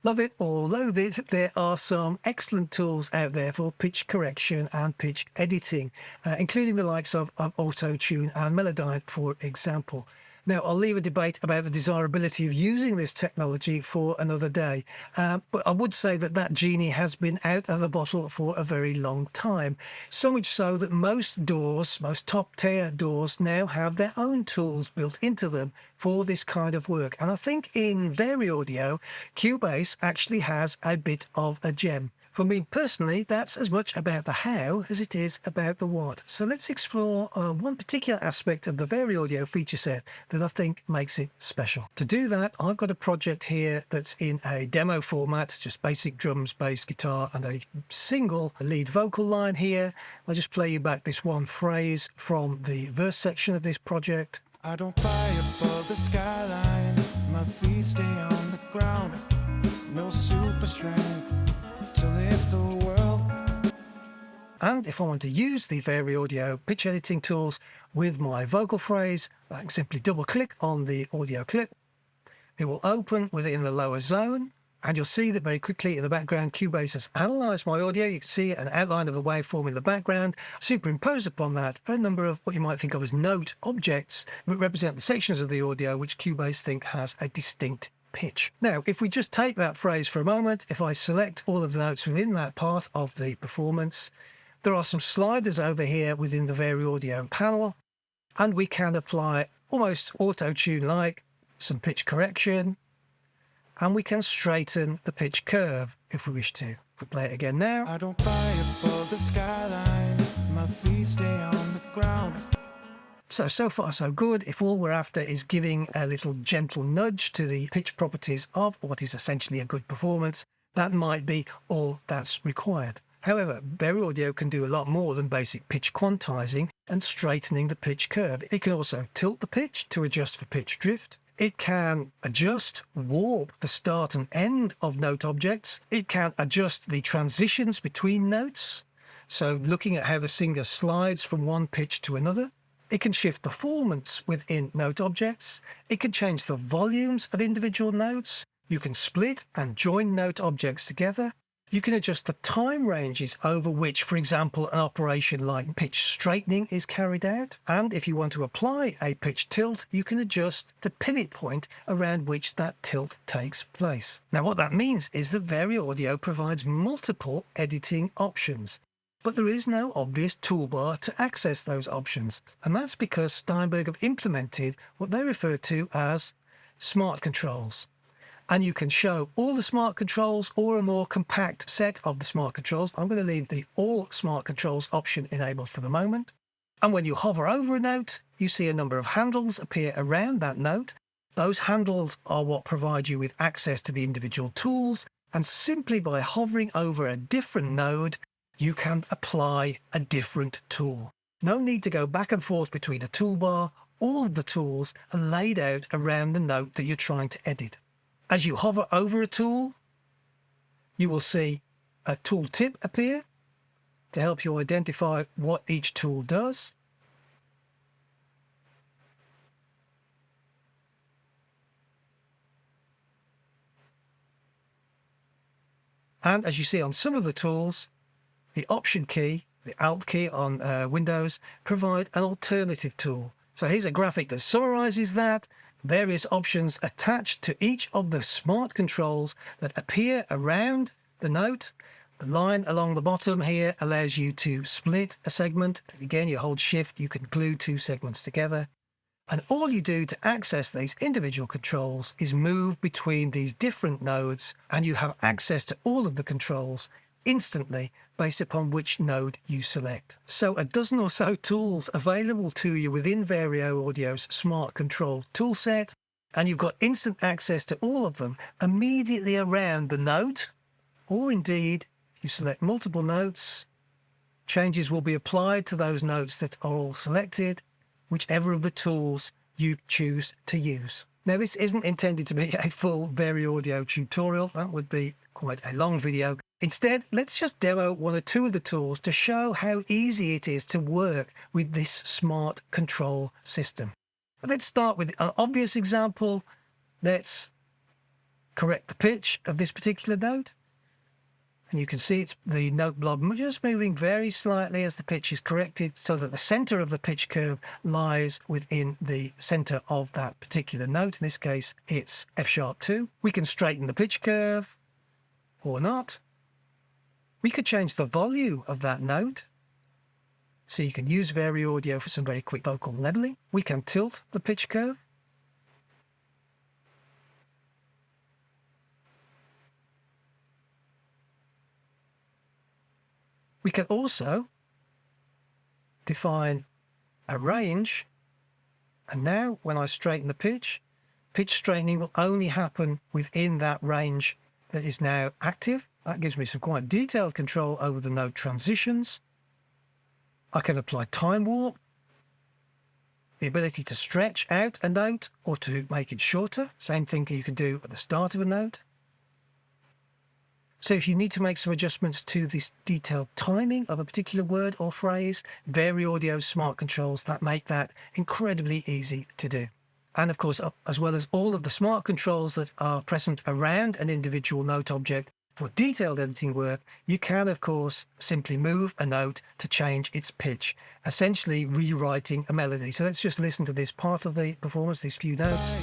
Love it or loathe it, there are some excellent tools out there for pitch correction and pitch editing, including the likes of Auto-Tune and Melodyne, for example. Now, I'll leave a debate about the desirability of using this technology for another day, but I would say that that genie has been out of the bottle for a very long time. So much so that most DAWs, most top-tier DAWs, now have their own tools built into them for this kind of work. And I think in VariAudio, Cubase actually has a bit of a gem. For me personally, that's as much about the how as it is about the what. So let's explore one particular aspect of the VariAudio feature set that I think makes it special. To do that, I've got a project here that's in a demo format, just basic drums, bass, guitar, and a single lead vocal line here. I'll just play you back this one phrase from the verse section of this project. I don't fly above the skyline, my feet stay on the ground, no super strength to lift the world. And if I want to use the VariAudio pitch editing tools with my vocal phrase, I can simply double click on the audio clip. It will open within the lower zone, and you'll see that very quickly in the background, Cubase has analysed my audio. You can see an outline of the waveform in the background. Superimposed upon that are a number of what you might think of as note objects that represent the sections of the audio which Cubase think has a distinct pitch. Now, if we just take that phrase for a moment, if I select all of the notes within that part of the performance, there are some sliders over here within the VariAudio panel, and we can apply almost auto-tune like some pitch correction, and we can straighten the pitch curve if we wish to. If we play it again now. I don't fly above the skyline, my feet stay on the ground. So far so good. If all we're after is giving a little gentle nudge to the pitch properties of what is essentially a good performance, that might be all that's required. However, VariAudio can do a lot more than basic pitch quantizing and straightening the pitch curve. It can also tilt the pitch to adjust for pitch drift. It can adjust, warp the start and end of note objects. It can adjust the transitions between notes, so looking at how the singer slides from one pitch to another. It can shift the formants within note objects. It can change the volumes of individual notes. You can split and join note objects together. You can adjust the time ranges over which, for example, an operation like pitch straightening is carried out. And if you want to apply a pitch tilt, you can adjust the pivot point around which that tilt takes place. Now, what that means is that VariAudio provides multiple editing options, but there is no obvious toolbar to access those options. And that's because Steinberg have implemented what they refer to as smart controls. And you can show all the smart controls or a more compact set of the smart controls. I'm going to leave the all smart controls option enabled for the moment. And when you hover over a note, you see a number of handles appear around that note. Those handles are what provide you with access to the individual tools. And simply by hovering over a different node, you can apply a different tool. No need to go back and forth between a toolbar. All of the tools are laid out around the note that you're trying to edit. As you hover over a tool, you will see a tool tip appear to help you identify what each tool does. And as you see on some of the tools, the Option key, the Alt key on Windows, provide an alternative tool. So here's a graphic that summarizes that. Various options attached to each of the smart controls that appear around the note. The line along the bottom here allows you to split a segment. Again, you hold Shift, you can glue two segments together. And all you do to access these individual controls is move between these different nodes, and you have access to all of the controls instantly based upon which node you select. So a dozen or so tools available to you within VariAudio's smart control toolset, and you've got instant access to all of them immediately around the note, or indeed, if you select multiple notes, changes will be applied to those notes that are all selected, whichever of the tools you choose to use. Now, this isn't intended to be a full VariAudio tutorial. That would be quite a long video. Instead, let's just demo one or two of the tools to show how easy it is to work with this smart control system. Let's start with an obvious example. Let's correct the pitch of this particular note. And you can see it's the note blob just moving very slightly as the pitch is corrected so that the center of the pitch curve lies within the center of that particular note. In this case, it's F# 2. We can straighten the pitch curve or not. We could change the volume of that note. So you can use VariAudio for some very quick vocal leveling. We can tilt the pitch curve. We can also define a range, and now when I straighten the pitch straightening will only happen within that range that is now active. That gives me some quite detailed control over the note transitions. I can apply time warp, the ability to stretch out a note or to make it shorter. Same thing you can do at the start of a note. So if you need to make some adjustments to this detailed timing of a particular word or phrase, VariAudio's smart controls that make that incredibly easy to do. And of course, as well as all of the smart controls that are present around an individual note object, for detailed editing work, you can, of course, simply move a note to change its pitch, essentially rewriting a melody. So let's just listen to this part of the performance, these few notes.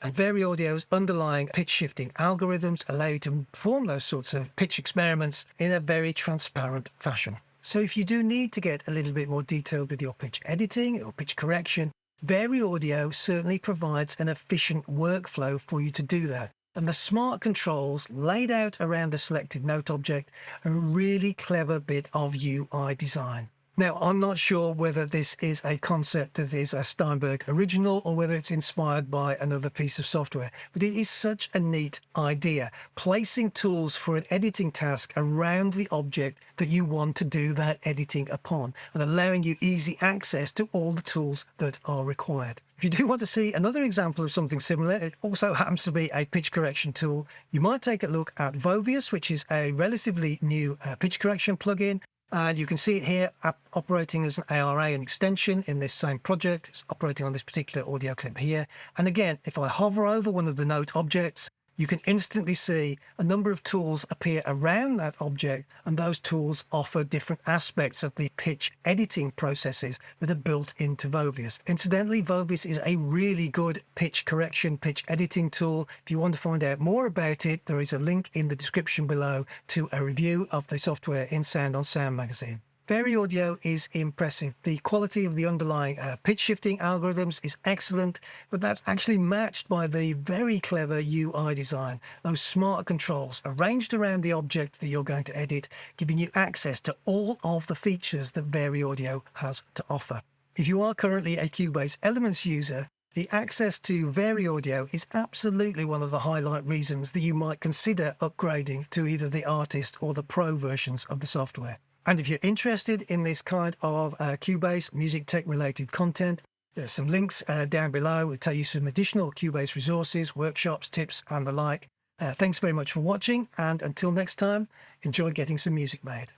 And VariAudio's underlying pitch shifting algorithms allow you to perform those sorts of pitch experiments in a very transparent fashion. So if you do need to get a little bit more detailed with your pitch editing or pitch correction, VariAudio certainly provides an efficient workflow for you to do that. And the smart controls laid out around the selected note object are a really clever bit of UI design. Now, I'm not sure whether this is a concept that is a Steinberg original or whether it's inspired by another piece of software, but it is such a neat idea, placing tools for an editing task around the object that you want to do that editing upon and allowing you easy access to all the tools that are required. If you do want to see another example of something similar, it also happens to be a pitch correction tool. You might take a look at Vovious, which is a relatively new pitch correction plugin. And you can see it here operating as an ARA, an extension in this same project. It's operating on this particular audio clip here. And again, if I hover over one of the note objects, you can instantly see a number of tools appear around that object, and those tools offer different aspects of the pitch editing processes that are built into Vovious. Incidentally, Vovious is a really good pitch correction, pitch editing tool. If you want to find out more about it, there is a link in the description below to a review of the software in Sound on Sound magazine. VariAudio is impressive. The quality of the underlying pitch shifting algorithms is excellent, but that's actually matched by the very clever UI design. Those smart controls arranged around the object that you're going to edit, giving you access to all of the features that VariAudio has to offer. If you are currently a Cubase Elements user, the access to VariAudio is absolutely one of the highlight reasons that you might consider upgrading to either the Artist or the Pro versions of the software. And if you're interested in this kind of Cubase music tech related content, there's some links down below that tell you some additional Cubase resources, workshops, tips and the like. Thanks very much for watching, and until next time, enjoy getting some music made.